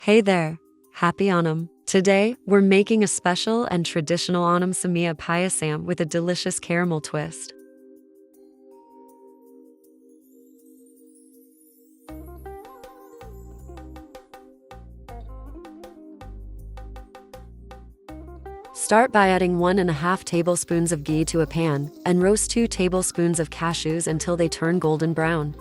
Hey there, happy Onam. Today, we're making a special and traditional Onam Semiya Payasam with a delicious caramel twist. Start by adding 1.5 tablespoons of ghee to a pan and roast 2 tablespoons of cashews until they turn golden brown.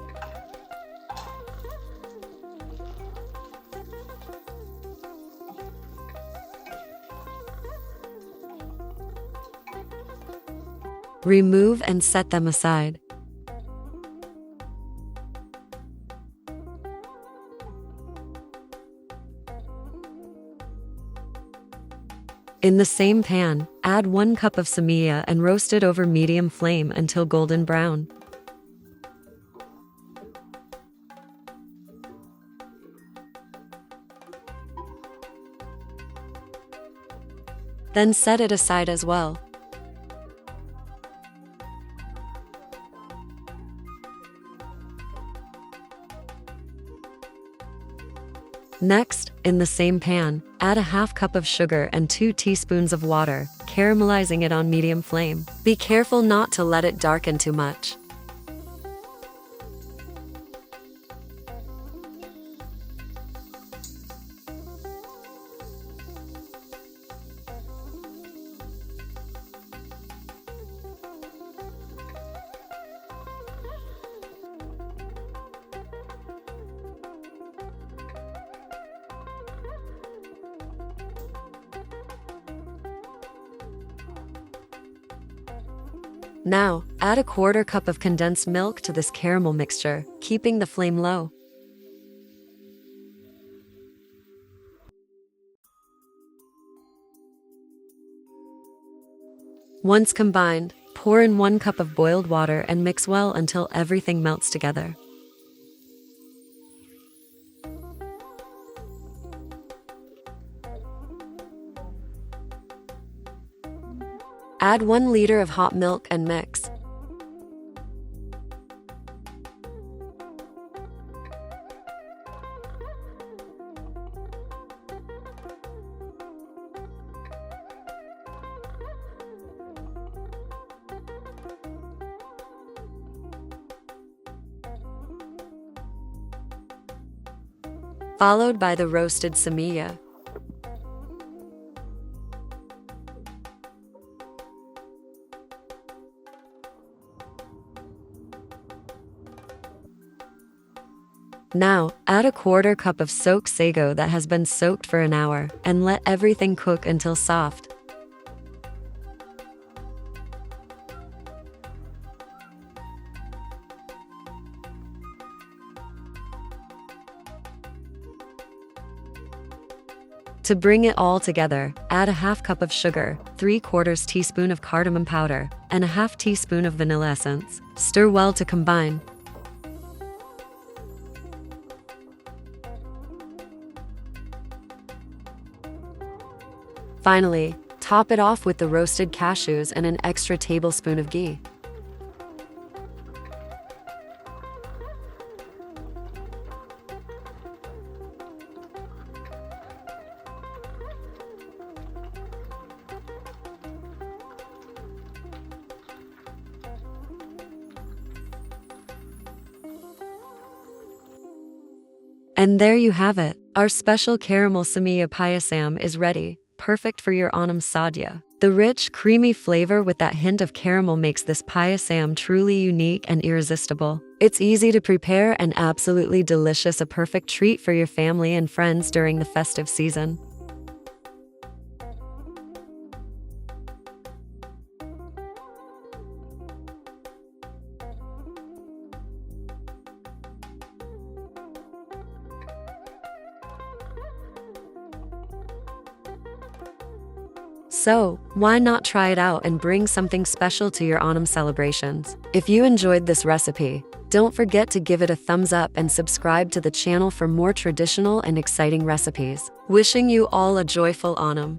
Remove and set them aside. In the same pan, add 1 cup of semiya and roast it over medium flame until golden brown. Then set it aside as well. Next, in the same pan, add a half cup of sugar and 2 teaspoons of water, caramelizing it on medium flame. Be careful not to let it darken too much. Now, add a 1/4 cup of condensed milk to this caramel mixture, keeping the flame low. Once combined, pour in 1 cup of boiled water and mix well until everything melts together. Add 1 liter of hot milk and mix. Followed by the roasted semiya. Now, add a 1/4 cup of soaked sago that has been soaked for an hour, and let everything cook until soft. To bring it all together, add a half cup of sugar, 3/4 teaspoon of cardamom powder, and a half teaspoon of vanilla essence. Stir well to combine. Finally, top it off with the roasted cashews and an extra tablespoon of ghee. And there you have it. Our special caramel Semiya Payasam is ready. Perfect for your Onam sadhya. The rich, creamy flavor with that hint of caramel makes this payasam truly unique and irresistible. It's easy to prepare and absolutely delicious, a perfect treat for your family and friends during the festive season. So, why not try it out and bring something special to your Onam celebrations? If you enjoyed this recipe, don't forget to give it a thumbs up and subscribe to the channel for more traditional and exciting recipes. Wishing you all a joyful Onam.